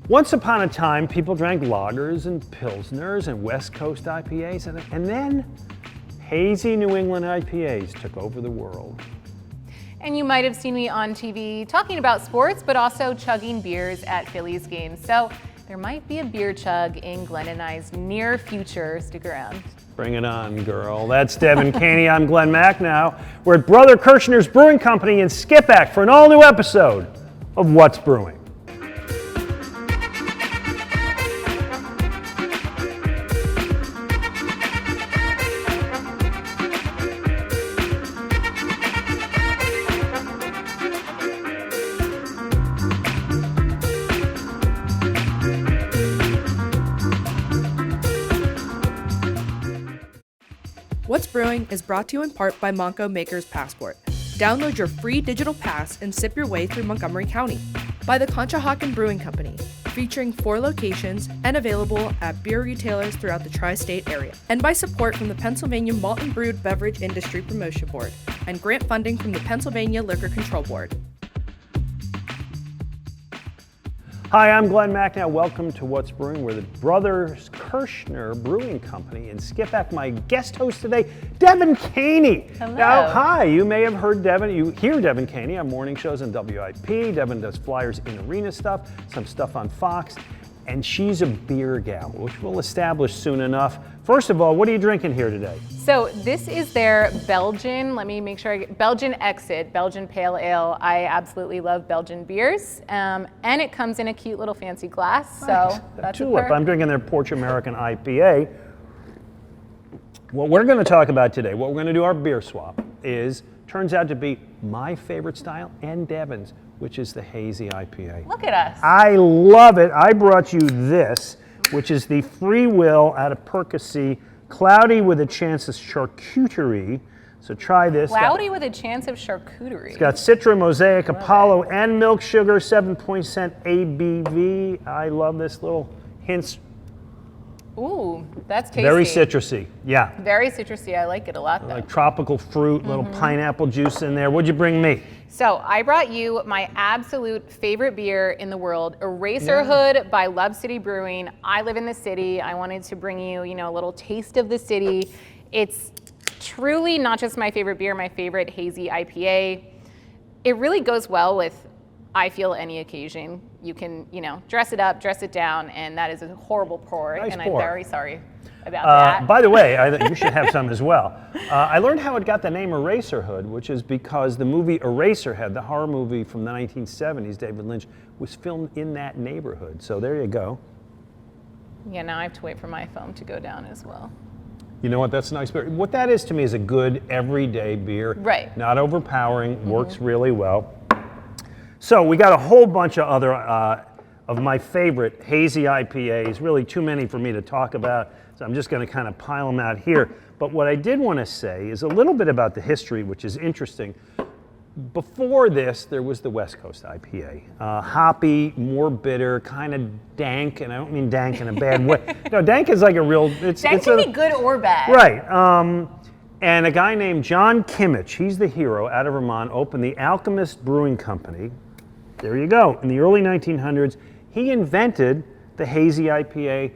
Once upon a time, people drank lagers and pilsners and West Coast IPAs, and then hazy New England IPAs took over the world. And you might have seen me on TV talking about sports, but also chugging beers at Phillies games. So there might be a beer chug in Glen and I's near future. Stick around. Bring it on, girl. That's Devan Kaney. I'm Glen Macnow. We're at Brothers Kershner Brewing Company in Skippack for an all-new episode of What's Brewing. What's Brewing is brought to you in part by Monco Maker's Passport. Download your free digital pass and sip your way through Montgomery County. By the Conshohocken Brewing Company, featuring 4 locations and available at beer retailers throughout the tri-state area. And by support from the Pennsylvania Malt and Brewed Beverage Industry Promotion Board and grant funding from the Pennsylvania Liquor Control Board. Hi, I'm Glen Macnow. Welcome to What's Brewing. We're the Brothers Kershner Brewing Company in Skippack. My guest host today, Devan Kaney. Hello. Now, hi, you may have heard Devan. You hear Devan Kaney on morning shows on WIP. Devan does flyers in arena stuff, some stuff on Fox, and she's a beer gal, which we'll establish soon enough. First of all, what are you drinking here today? So this is their Belgian, let me make sure I get, Belgian Exit, Belgian Pale Ale. I absolutely love Belgian beers. And it comes in a cute little fancy glass, so that's Tulip. a perk. I'm drinking their Porch American IPA. What we're going to talk about today, what we're going to do our beer swap is, turns out to be my favorite style and Devan's, which is the hazy IPA. Look at us. I love it. I brought you this, which is the Free Will out of Percy, cloudy with a chance of charcuterie. So try this. Cloudy with a chance of charcuterie. It's got Citra, Mosaic, Apollo, and milk sugar, 7% ABV. I love this little hints. Ooh, that's tasty. Very citrusy, yeah. Very citrusy. I like it a lot, though. Like tropical fruit, little pineapple juice in there. What'd you bring me? So I brought you my absolute favorite beer in the world, Eraserhood by Love City Brewing. I live in the city. I wanted to bring you, a little taste of the city. It's truly not just my favorite beer, my favorite hazy IPA. It really goes well with, I feel, any occasion. You can, dress it up, dress it down, and that is a horrible pour, Nice and pour. I'm very sorry about that. By the way, you should have some as well. I learned how it got the name Eraserhood, which is because the movie Eraserhead, the horror movie from the 1970s, David Lynch, was filmed in that neighborhood. So there you go. Yeah, now I have to wait for my phone to go down as well. You know what? That's a nice beer. What that is to me is a good everyday beer. Right. Not overpowering, works really well. So we got a whole bunch of other of my favorite hazy IPAs, really too many for me to talk about, so I'm just going to kind of pile them out here. But what I did want to say is a little bit about the history, which is interesting. Before this, there was the West Coast IPA. Hoppy, more bitter, kind of dank, and I don't mean dank in a bad way. No, dank is like a real... Dank can be good or bad. Right. And a guy named John Kimmich, he's the hero, out of Vermont, opened the Alchemist Brewing Company. There you go. In the early 1900s, he invented the hazy IPA,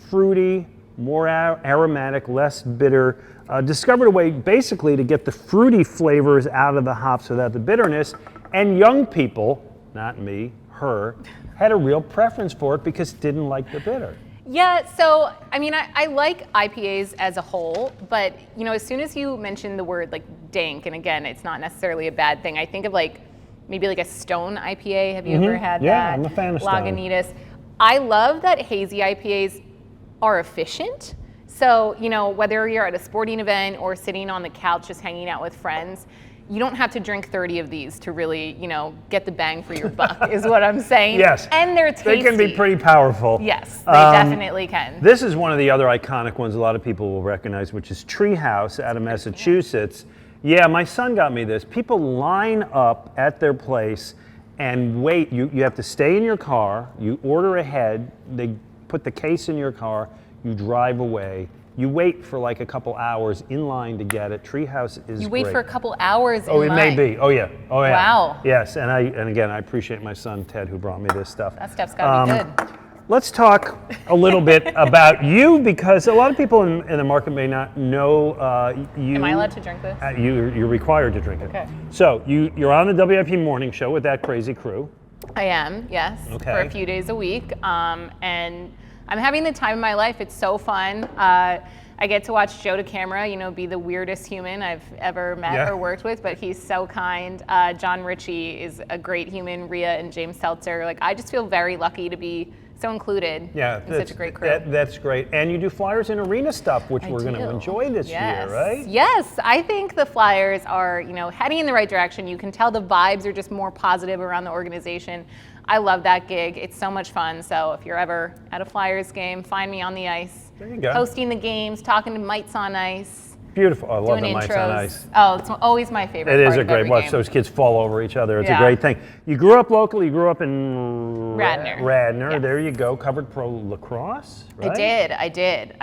fruity, more aromatic, less bitter, discovered a way basically to get the fruity flavors out of the hops without the bitterness, and young people, not me, her, had a real preference for it because didn't like the bitter. Yeah, so, I like IPAs as a whole, but, as soon as you mention the word, dank, and again, it's not necessarily a bad thing, I think of, maybe a Stone IPA. Have you ever had that? Yeah, I'm a fan of Stone. Lagunitas. I love that hazy IPAs are efficient. So, whether you're at a sporting event or sitting on the couch just hanging out with friends, you don't have to drink 30 of these to really, get the bang for your buck, is what I'm saying. Yes. And they're tasty. They can be pretty powerful. Yes, they definitely can. This is one of the other iconic ones a lot of people will recognize, which is Treehouse out of Massachusetts. Yeah, my son got me this. People line up at their place and wait. You have to stay in your car. You order ahead. They put the case in your car. You drive away. You wait for like a couple hours in line to get it. Treehouse is You wait great. for a couple hours in Oh, it line. may be. Oh, yeah. Oh, yeah. Wow. Yes, and again, I appreciate my son, Ted, who brought me this stuff. That stuff's gotta be good. Let's talk a little bit about you, because a lot of people in the market may not know you. Am I allowed to drink this? You're required to drink it. Okay. So you're on the WIP morning show with that crazy crew. I am, yes, Okay. for a few days a week. And I'm having the time of my life. It's so fun. I get to watch Joe DeCamara, be the weirdest human I've ever met or worked with, but he's so kind. John Ritchie is a great human, Rhea and James Seltzer. Like, I just feel very lucky to be so included in such a great crew. That's great. And you do Flyers and arena stuff, which we're going to enjoy this year, right? Yes, I think the Flyers are, heading in the right direction. You can tell the vibes are just more positive around the organization. I love that gig. It's so much fun. So if you're ever at a Flyers game, find me on the ice. There you go. Hosting the games, talking to Mites on Ice. Beautiful. I love Doing the Mites on Ice. Oh, it's always my favorite It part is a of great every watch. game. Those kids fall over each other. It's a Yeah. great thing. You grew up locally. You grew up in Radnor. Radnor. There you go. Covered pro lacrosse, right? I did.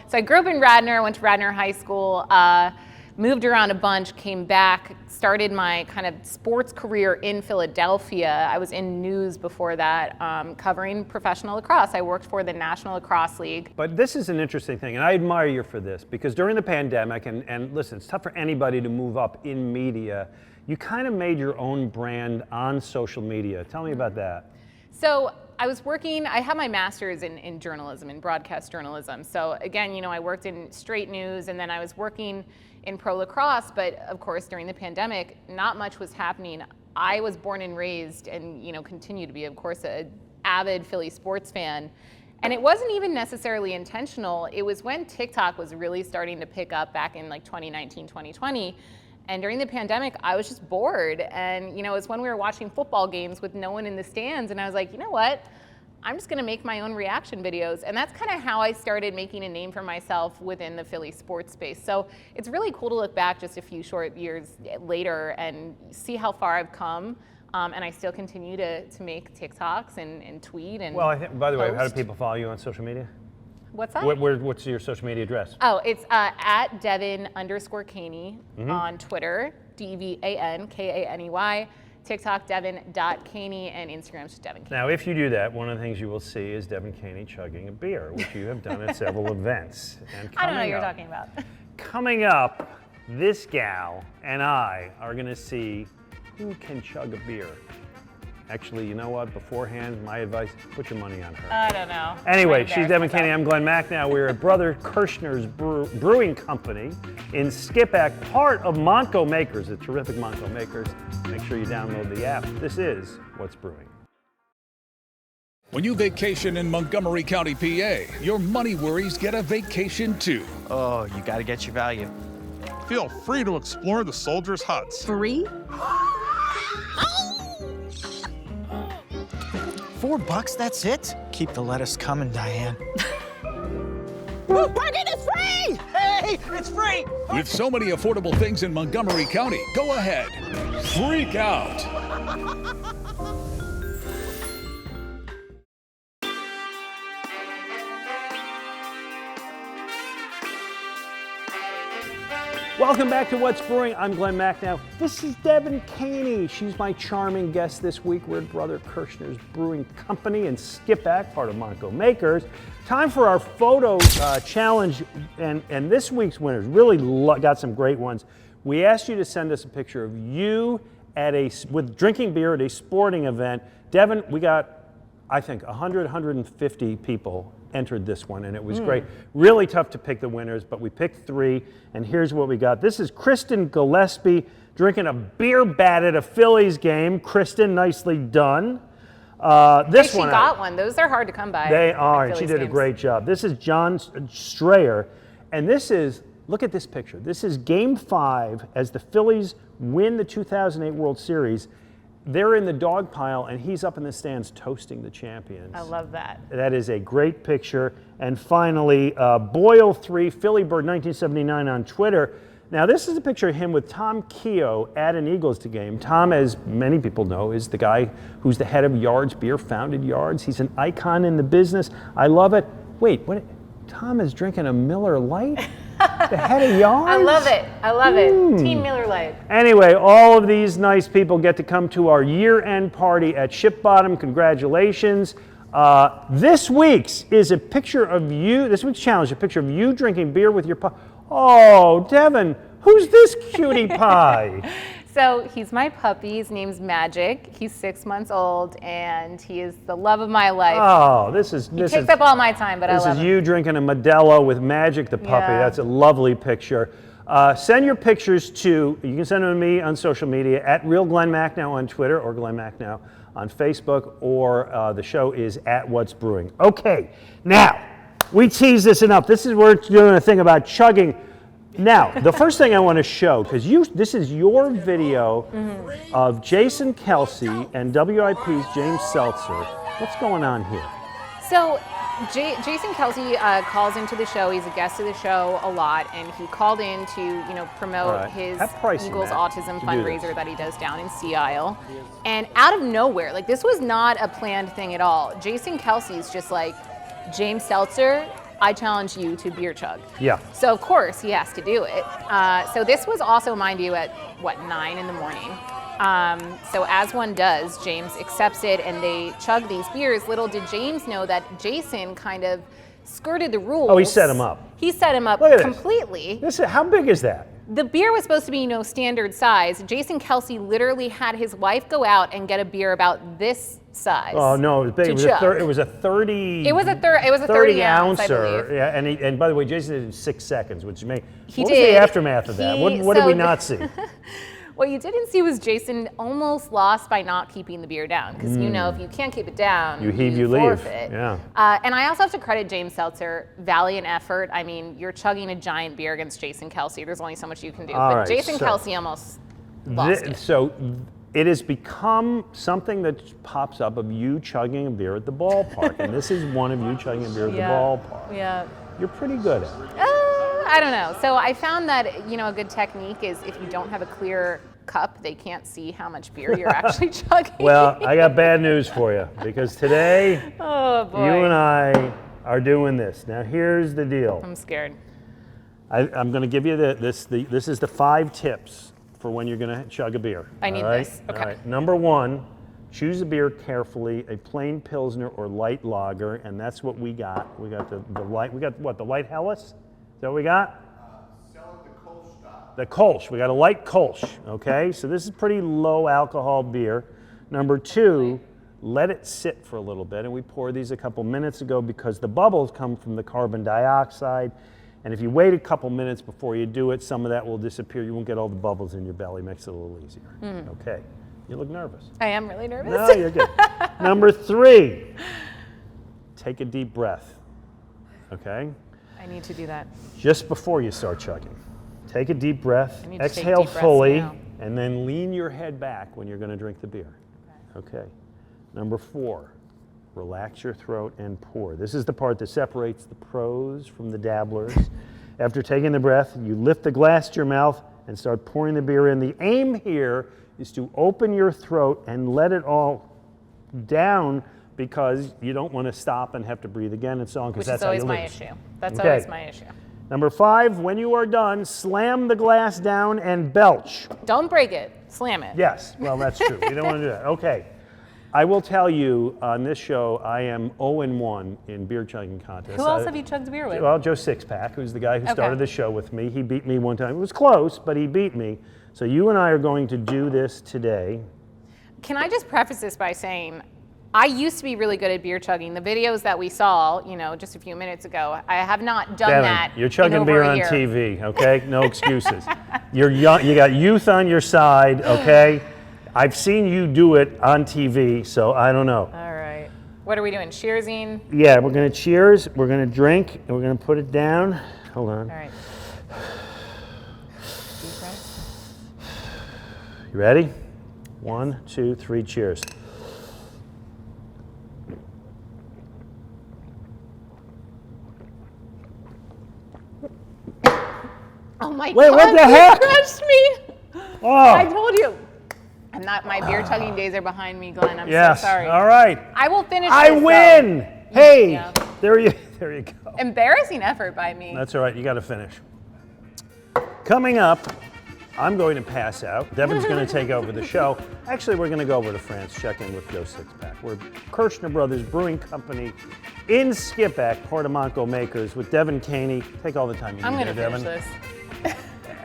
So I grew up in Radnor, went to Radnor High School, moved around a bunch, came back, started my kind of sports career in Philadelphia. I was in news before that, covering professional lacrosse. I worked for the National Lacrosse League. But this is an interesting thing, and I admire you for this, because during the pandemic, and listen, it's tough for anybody to move up in media, you kind of made your own brand on social media. Tell me about that. So I have my master's in journalism, in broadcast journalism. So again, I worked in straight news, and then I was working in pro lacrosse, but of course during the pandemic, not much was happening. I was born and raised and continue to be, of course, an avid Philly sports fan. And it wasn't even necessarily intentional. It was when TikTok was really starting to pick up back in like 2019, 2020. And during the pandemic, I was just bored. And it was when we were watching football games with no one in the stands. And I was like, you know what? I'm just gonna make my own reaction videos. And that's kind of how I started making a name for myself within the Philly sports space. So it's really cool to look back just a few short years later and see how far I've come. And I still continue to make TikToks and tweet and Well, I think, by the way, how do post. people follow you on social media? What's that? What's your social media address? Oh, it's at Devan_Kaney on Twitter, DevanKaney, TikTok, Devan.Kaney, and Instagram is just Devan Kaney. Now, if you do that, one of the things you will see is Devan Kaney chugging a beer, which you have done at several events. And I don't know what you're up- talking about. Coming up, this gal and I are going to see who can chug a beer. Actually, you know what? Beforehand, my advice, put your money on her. I don't know. Anyway, I'm she's embarrassed Devan Kaney. I'm Glen Macnow. We're at Brothers Kershner Brewing Company in Skippack, part of Macnow Makers, the terrific Macnow Makers. Make sure you download the app. This is What's Brewing. When you vacation in Montgomery County, PA, your money worries get a vacation too. Oh, you gotta get your value. Feel free to explore the soldiers' huts. Free? $4, that's it? Keep the lettuce coming, Diane. Parking is free! Hey, it's free! With so many affordable things in Montgomery County, go ahead, freak out. Welcome back to What's Brewing. I'm Glen Macnow. This is Devan Kaney. She's my charming guest this week. We're at Brothers Kershner Brewing Company in Skippack, part of Macnow Makers. Time for our photo challenge, and this week's winners really got some great ones. We asked you to send us a picture of you with drinking beer at a sporting event. Devan, we got, I think, 100, 150 people entered this one, and it was great. Really tough to pick the winners, but we picked 3, and here's what we got. This is Kristen Gillespie drinking a beer bat at a Phillies game. Kristen, nicely done. This She one, got one. Those are hard to come by. they at are, and she Phillies did a games. great job. This is John Strayer, and this is, look at this picture. This is Game 5 as the Phillies win the 2008 World Series. They're in the dog pile, and he's up in the stands toasting the champions. I love that. That is a great picture. And finally, Boyle3, Philly Bird 1979 on Twitter. Now, this is a picture of him with Tom Keogh at an Eagles game. Tom, as many people know, is the guy who's the head of Yards Beer, founded Yards. He's an icon in the business. I love it. Wait, what? Tom is drinking a Miller Lite? The head of yards? I love it. I love it. Team Miller Lite. Anyway, all of these nice people get to come to our year-end party at Ship Bottom. Congratulations. This week's is a picture of you, this week's challenge, a picture of you drinking beer with your pie. Oh, Devan, who's this cutie pie? So he's my puppy. His name's Magic. He's 6 months old, and he is the love of my life. Oh, this He takes up all my time, but I love him. This is you drinking a Modelo with Magic the puppy. Yeah. That's a lovely picture. Send your pictures to, you can send them to me on social media, at Real Glen Macnow on Twitter, or Glen Macnow on Facebook, or the show is at What's Brewing. Okay, now, we tease this enough. This is where we're doing a thing about chugging. Now, the first thing I want to show, because this is your video of Jason Kelsey and WIP's James Seltzer. What's going on here? So Jason Kelsey calls into the show. He's a guest of the show a lot, and he called in to promote his Eagles Autism fundraiser that he does down in Sea Isle. And out of nowhere, like, this was not a planned thing at all. Jason Kelsey's just like, James Seltzer, I challenge you to beer chug. Yeah. So of course he has to do it. So this was also, mind you, at 9 in the morning. So as one does, James accepts it and they chug these beers. Little did James know that Jason kind of skirted the rules. Oh, he set him up. He set him up Look at completely. How big is that? The beer was supposed to be, standard size. Jason Kelsey literally had his wife go out and get a beer about this size. Oh no, it was big. It was a 30. It was a 30 ounce, I believe. Yeah, and by the way, Jason did it in 6 seconds, which made. He what did. was the aftermath of that? What did we not see? What you didn't see was Jason almost lost by not keeping the beer down, because if you can't keep it down, you leave. Forfeit. Yeah. And I also have to credit James Seltzer, valiant effort. I mean, you're chugging a giant beer against Jason Kelsey. There's only so much you can do. But Jason Kelsey almost lost it. So it has become something that pops up of you chugging a beer at the ballpark, and this is one of you chugging a beer at the ballpark. Yeah. You're pretty good at it. I don't know. So I found that, a good technique is if you don't have a clear cup, they can't see how much beer you're actually chugging. Well, I got bad news for you, because today, oh boy, you and I are doing this. Now, here's the deal. I'm scared. I'm going to give you this is the 5 tips for when you're going to chug a beer. I need this. Okay. All right. Number 1, choose a beer carefully, a plain Pilsner or light lager, and that's what we got. We got the light. We got what, the light Helles? Is that what we got? The Kolsch. We got a light Kolsch. Okay, so this is pretty low alcohol beer. Number 2, let it sit for a little bit, and we poured these a couple minutes ago because the bubbles come from the carbon dioxide. And if you wait a couple minutes before you do it, some of that will disappear. You won't get all the bubbles in your belly. Makes it a little easier. Okay. You look nervous. I am really nervous. No, you're good. Number 3, take a deep breath. Okay? I need to do that. Just before you start chugging. Take a deep breath, I need to take exhale deep breaths fully, now. and then lean your head back when you're going to drink the beer. Okay. Number 4, relax your throat and pour. This is the part that separates the pros from the dabblers. After taking the breath, you lift the glass to your mouth and start pouring the beer in. The aim here is to open your throat and let it all down, because you don't want to stop and have to breathe again and so on, because that's how you lose. Which is always my issue. That's always my issue. Number 5, when you are done, slam the glass down and belch. Don't break it. Slam it. Yes, well, that's true. We don't want to do that. Okay. I will tell you, on this show, I am 0-1 in beer chugging contests. Who else have you chugged beer with? Well, Joe Sixpack, who's the guy who started the show with me. He beat me one time. It was close, but he beat me. So you and I are going to do this today. Can I just preface this by saying, I used to be really good at beer chugging. The videos that we saw, just a few minutes ago, I have not done Devin, that. You're chugging in beer over a on year. TV, okay? No excuses. You're young, you got youth on your side, okay? I've seen you do it on TV, so I don't know. All right. What are we doing? Cheersing? Yeah, we're gonna cheers, we're gonna drink, and we're gonna put it down. Hold on. All right. Deep breath. You ready? 1, 2, 3, cheers. Oh my Wait, God. what the heck? You crushed me. Oh, I told you. I'm not, my beer chugging days are behind me, Glenn. I'm yes. so sorry. All right. I will finish I this, win. though. Hey, Yeah. there you There you go. Embarrassing effort by me. That's all right. You got to finish. Coming up, I'm going to pass out. Devan's going to take over the show. Actually, we're going to go over to France, check in with Joe Sixpack. We're Kershner Brothers Brewing Company in Skippack, Port of Montgo Makers, with Devan Kaney. Take all the time you I'm need going to there, finish Devan.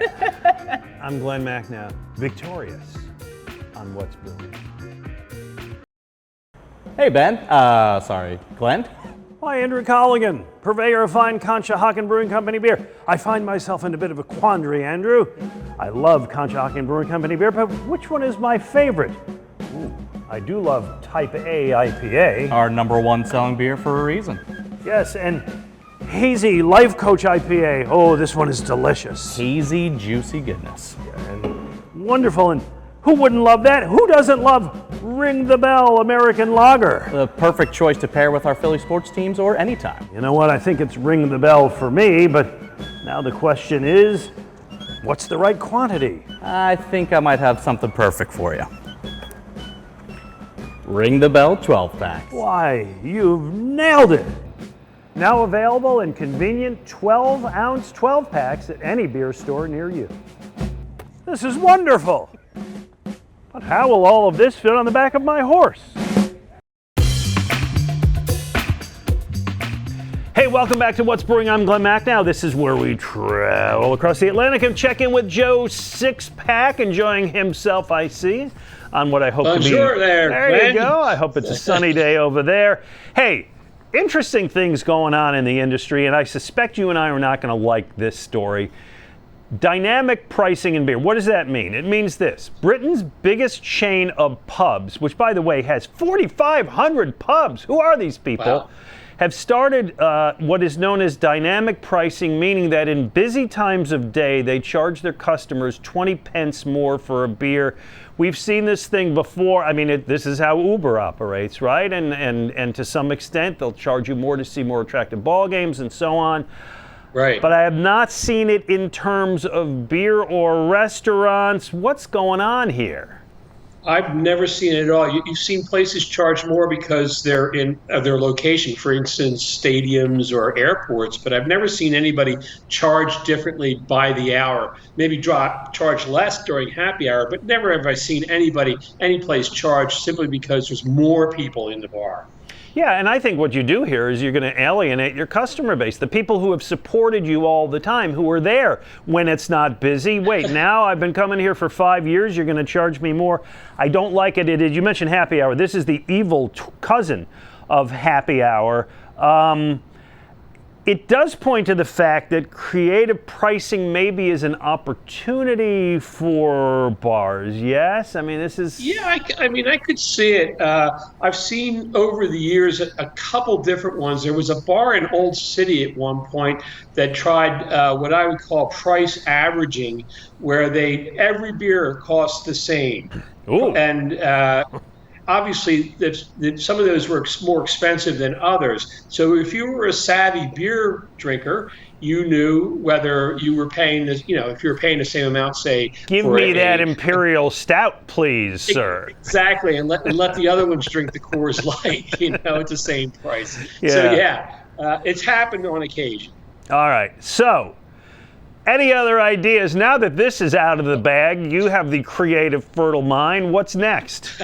this. I'm Glen Macnow, victorious on What's Brewing. Hey, Ben. Sorry, Glenn. Hi, Andrew Colligan, purveyor of fine Conshohocken Brewing Company beer. I find myself in a bit of a quandary, Andrew. I love Conshohocken Brewing Company beer, but which one is my favorite? Ooh, I do love Type A IPA. Our #1 selling beer for a reason. Yes, and Hazy Life Coach IPA. Oh, this one is delicious. Hazy, juicy goodness. And wonderful, and who wouldn't love that? Who doesn't love Ring the Bell American Lager? The perfect choice to pair with our Philly sports teams or anytime. You know what? I think it's Ring the Bell for me, but now the question is, what's the right quantity? I think I might have something perfect for you. Ring the Bell 12 packs. Why, you've nailed it. Now available in convenient 12-ounce 12 packs at any beer store near you. This is wonderful. But how will all of this fit on the back of my horse? Hey, welcome back to What's Brewing. I'm Glen Macnow. This is where we travel across the Atlantic and check in with Joe Sixpack, enjoying himself, I see, on what I hope to be. Sure there, There you go. I hope it's a sunny day over there. Hey, interesting things going on in the industry, and I suspect you and I are not going to like this story. Dynamic pricing in beer. What does that mean? It means this. Britain's biggest chain of pubs, which by the way has 4,500 pubs. Who are these people? Wow. Have started what is known as dynamic pricing, meaning that in busy times of day, they charge their customers 20 pence more for a beer. We've seen this thing before. I mean, this is how Uber operates, right? And to some extent, they'll charge you more to see more attractive ball games and so on. Right. But I have not seen it in terms of beer or restaurants. What's going on here? I've never seen it at all. You've seen places charge more because they're in their location, for instance, stadiums or airports, but I've never seen anybody charge differently by the hour. Maybe charge less during happy hour, but never have I seen anybody, any place charge simply because there's more people in the bar. Yeah, and I think what you do here is you're going to alienate your customer base, the people who have supported you all the time, who are there when it's not busy. Wait, now I've been coming here for 5 years, you're going to charge me more. I don't like it. You mentioned happy hour. This is the evil cousin of happy hour. It does point to the fact that creative pricing maybe is an opportunity for bars. Yes? I mean, this is... Yeah, I mean, I could see it. I've seen over the years a couple different ones. There was a bar in Old City at one point that tried what I would call price averaging, where every beer cost the same. Ooh. And obviously, some of those were more expensive than others. So if you were a savvy beer drinker, you knew whether you were paying this, if you were paying the same amount, say, give me that Imperial Stout, please, sir. Exactly, and let the other ones drink the Coors Light, at the same price. Yeah. So it's happened on occasion. All right, so any other ideas? Now that this is out of the bag, you have the creative, fertile mind. What's next?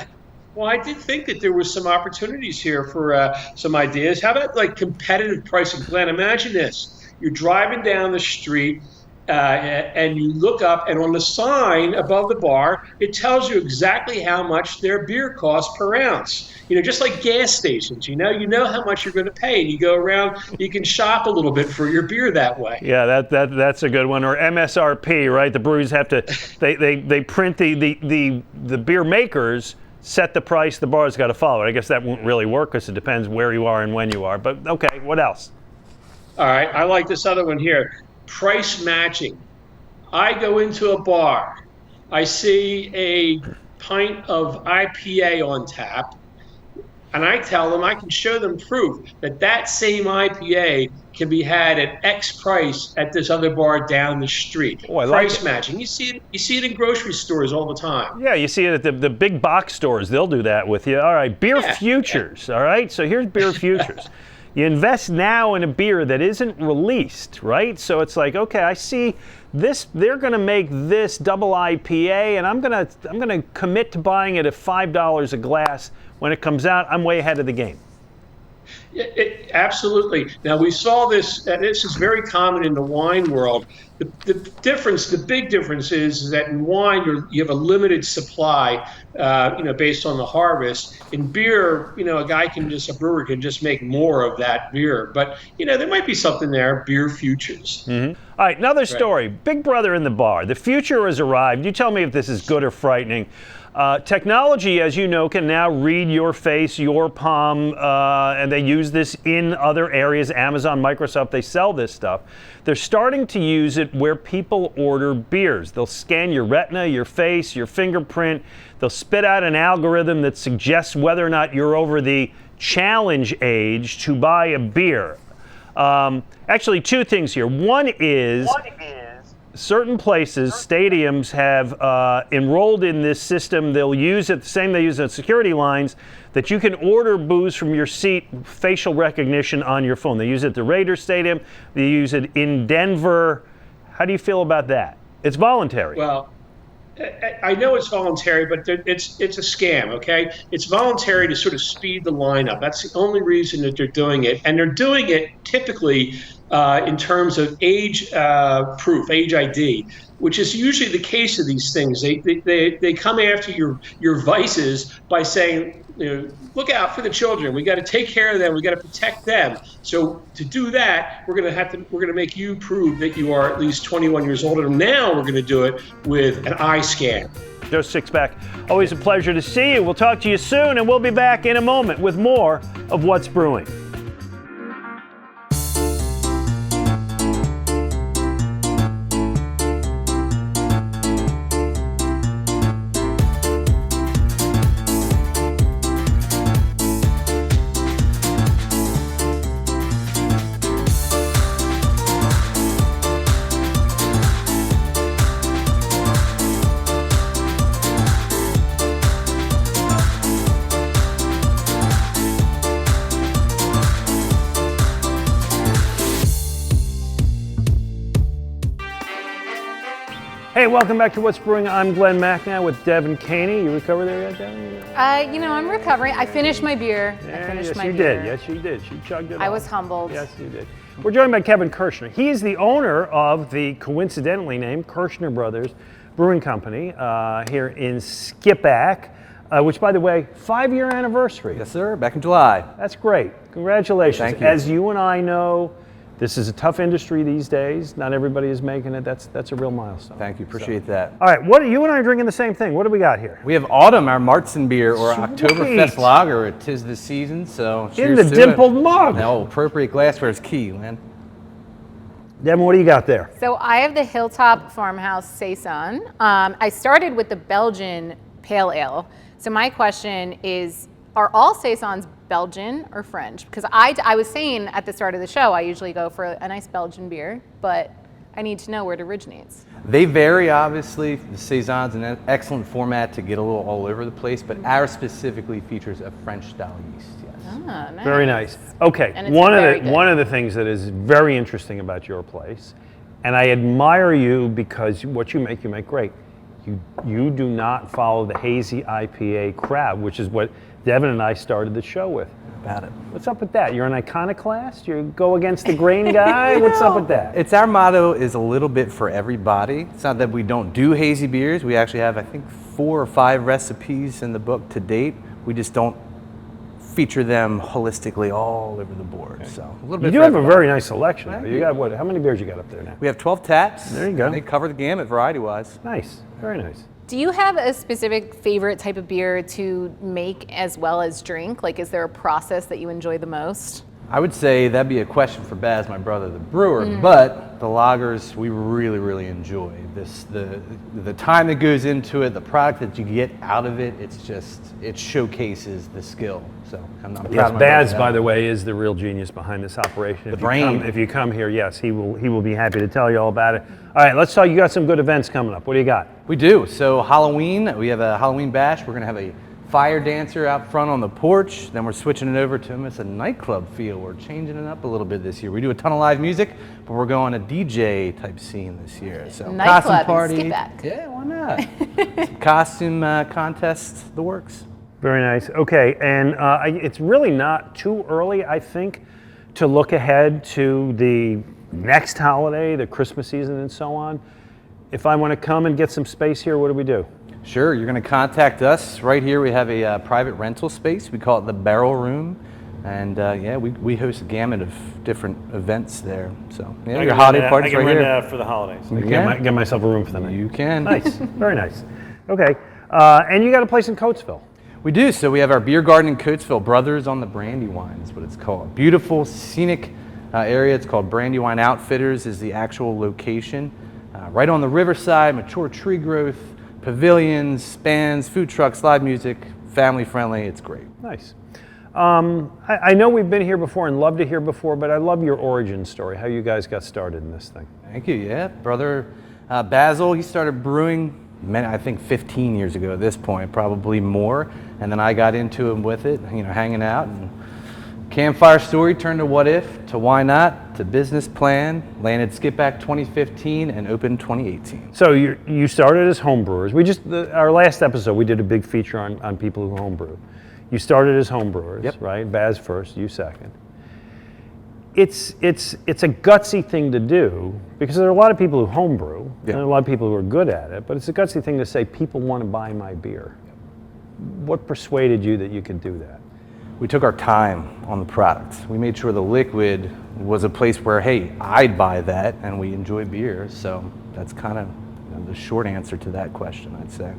Well, I did think that there was some opportunities here for some ideas. How about like competitive pricing? Glenn, imagine this. You're driving down the street and you look up, and on the sign above the bar, it tells you exactly how much their beer costs per ounce. Just like gas stations, you know how much you're going to pay, and you go around, you can shop a little bit for your beer that way. Yeah, that's a good one. Or MSRP, right? The breweries have to, they print the beer makers set the price, the bar's got to follow it. I guess that won't really work because it depends where you are and when you are. But okay, what else? All right, I like this other one here. Price matching. I go into a bar. I see a pint of IPA on tap, and I tell them, I can show them proof that same IPA can be had at X price at this other bar down the street. Oh, I like price matching. You see it in grocery stores all the time. Yeah, you see it at the big box stores. They'll do that with you. All right, beer futures. Yeah. All right, so here's beer futures. you invest now in a beer that isn't released, right? So it's like, okay, I see this, they're going to make this double IPA, and I'm going to commit to buying it at $5 a glass. When it comes out, I'm way ahead of the game. Absolutely. Now, we saw this, this is very common in the wine world. The big difference is that in wine, you have a limited supply, based on the harvest. In beer, a brewer can just make more of that beer. But, there might be something there, beer futures. Mm-hmm. All right, another story. Right. Big Brother in the bar. The future has arrived. You tell me if this is good or frightening. Technology, as you know, can now read your face, your palm, and they use this in other areas. Amazon, Microsoft, they sell this stuff. They're starting to use it where people order beers. They'll scan your retina, your face, your fingerprint. They'll spit out an algorithm that suggests whether or not you're over the challenge age to buy a beer. Actually, two things here. One is certain places, stadiums, have enrolled in this system. They'll use it the same they use at security lines, that you can order booze from your seat, facial recognition on your phone. They use it at the Raiders Stadium. They use it in Denver. How do you feel about that? It's voluntary. Well, I know it's voluntary, but it's a scam, okay? It's voluntary to sort of speed the line up. That's the only reason that they're doing it. And they're doing it typically in terms of age proof, age ID, which is usually the case of these things. They come after your vices by saying, look out for the children. We got to take care of them. We got to protect them. So to do that, we're going to make you prove that you are at least 21 years old. And now we're going to do it with an eye scan. Joe Sixpack, always a pleasure to see you. We'll talk to you soon, and we'll be back in a moment with more of What's Brewing. Hey, welcome back to What's Brewing. I'm Glen Macnow with Devan Kaney. You recovered there yet, Devan? I'm recovering. I finished my beer. Yes, you did. Yes, you did. She chugged it I all. was humbled. Yes, you did. We're joined by Devan Kershner. He is the owner of the coincidentally named Kershner Brothers Brewing Company here in Skippack, which, by the way, 5-year anniversary. Yes, sir. Back in July. That's great. Congratulations. Thank you. As you and I know, this is a tough industry these days. Not everybody is making it. That's a real milestone. Thank you. Appreciate that. All right, you and I are drinking the same thing. What do we got here? We have Autumn, our Martzen beer, or Sweet. Oktoberfest lager. It is the season, so In cheers the to dimpled it. mug. No, appropriate glassware is key, man. Devin, what do you got there? So I have the Hilltop Farmhouse Saison. I started with the Belgian Pale Ale. So my question is, are all Saisons Belgian or French? Because I was saying at the start of the show, I usually go for a nice Belgian beer, but I need to know where it originates. They vary, obviously. The Saison's an excellent format to get a little all over the place, but ours specifically features a French-style yeast, yes. Ah, nice. Very nice. Okay, And it's very good. one of the things that is very interesting about your place, and I admire you because what you make great. You do not follow the hazy IPA crowd, which is what Devin and I started the show with. About it. What's up with that? You're an iconoclast? You go against the grain guy? What's up with that? It's our motto is a little bit for everybody. It's not that we don't do hazy beers. We actually have, I think, 4 or 5 recipes in the book to date. We just don't feature them holistically all over the board. So a little bit. You do for have a everybody. very nice selection. Thank You you. got what? How many beers you got up there now? We have 12 taps. There you go. And they cover the gamut variety-wise. Nice. Very nice. Do you have a specific favorite type of beer to make as well as drink? Like, is there a process that you enjoy the most? I would say that'd be a question for Baz, my brother, the brewer, but the lagers we really, really enjoy. The time that goes into it, the product that you get out of it, it showcases the skill. So I'm proud Yes, of my Baz, brother. by the way, is the real genius behind this operation. brain. If you come here, yes, he will be happy to tell you all about it. All right, let's talk. You got some good events coming up. What do you got? We do. So Halloween, we have a Halloween bash. We're going to have a fire dancer out front on the porch. Then we're switching it over to almost a nightclub feel. We're changing it up a little bit this year. We do a ton of live music, but we're going a DJ type scene this year. So Nightclub costume and party. skip back. Yeah, why not? Some costume contests, the works. Very nice. Okay, and it's really not too early, I think, to look ahead to the next holiday, the Christmas season and so on. If I want to come and get some space here, what do we do? Sure, you're going to contact us. Right here we have a private rental space. We call it the Barrel Room. And yeah, we host a gamut of different events there. So yeah, your holiday parties right here. I can rent for the holidays. I can get myself a room for the night. You can. Nice, very nice. Okay, and you got a place in Coatesville. We do. So we have our beer garden in Coatesville. Brothers on the Brandywine is what it's called. Beautiful, scenic area. It's called Brandywine Outfitters is the actual location. Right on the riverside, mature tree growth, pavilions, bands, food trucks, live music, family friendly. It's great. Nice. I know we've been here before and love to hear before, but I love your origin story, how you guys got started in this thing. Thank you. Yeah, brother Basil, he started brewing, I think 15 years ago at this point, probably more. And then I got into him with it, hanging out. And campfire story turned to what if, to why not, to business plan, landed Skip Back 2015 and opened 2018. So you started as homebrewers. Our last episode, we did a big feature on people who homebrew. You started as homebrewers, yep. Right? Baz first, you second. It's a gutsy thing to do because there are a lot of people who homebrew, yep. and there are a lot of people who are good at it, but it's a gutsy thing to say, people want to buy my beer. Yep. What persuaded you that you could do that? We took our time on the product. We made sure the liquid was a place where, hey, I'd buy that, and we enjoy beer. So that's kind of the short answer to that question, I'd say.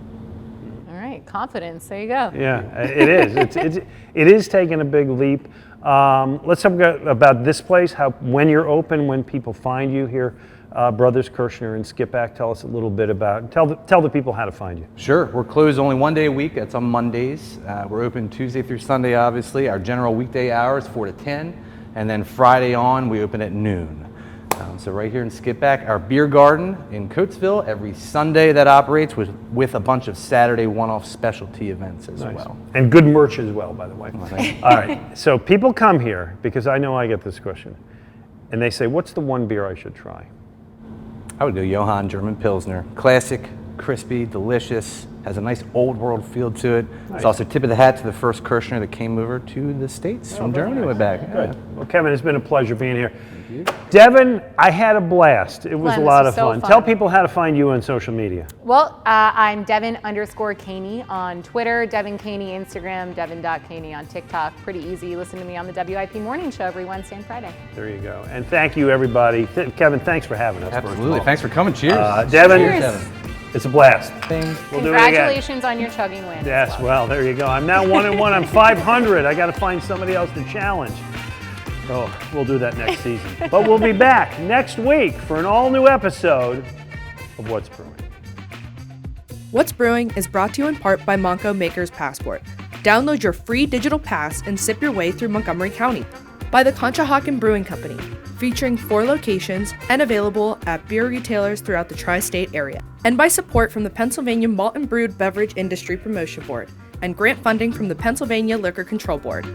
All right, confidence. There you go. Yeah, it is. It is taking a big leap. Let's talk about this place. When you're open, when people find you here, Brothers Kershner and Skip Back. Tell us a little bit about. Tell the people how to find you. Sure. We're closed only one day a week. That's on Mondays. We're open Tuesday through Sunday, obviously. Our general weekday hours 4 to 10, and then Friday on we open at noon. So right here in Skip Back, our beer garden in Coatesville every Sunday that operates with a bunch of Saturday one-off specialty events as well. And good merch as well, by the way. Well, all right. So people come here because I know I get this question, and they say, "What's the one beer I should try?" I would go Johann German Pilsner. Classic, crispy, delicious, has a nice old world feel to it. Nice. It's also tip of the hat to the first Kershner that came over to the States from Germany. Nice. Went back. Good. Yeah. Well, Kevin, it's been a pleasure being here. Devan, I had a blast. It was Glenn, a lot this of was so fun. fun. Tell people how to find you on social media. Well, I'm Devan_Kaney on Twitter, Devan Kaney Instagram, Devan.Kaney on TikTok. Pretty easy. Listen to me on the WIP Morning Show every Wednesday and Friday. There you go. And thank you, everybody. Kevin, thanks for having us. Absolutely. Thanks for coming. Cheers. Devan, Cheers. It's a blast. Thing. We'll do it again. Congratulations on your chugging win. Yes, well, there you go. I'm now 1-1. I'm 500. I got to find somebody else to challenge. Oh, we'll do that next season. But we'll be back next week for an all-new episode of What's Brewing. What's Brewing is brought to you in part by Monco Maker's Passport. Download your free digital pass and sip your way through Montgomery County. By the Chugging Brewing Company, featuring 4 locations and available at beer retailers throughout the tri-state area. And by support from the Pennsylvania Malt and Brewed Beverage Industry Promotion Board and grant funding from the Pennsylvania Liquor Control Board.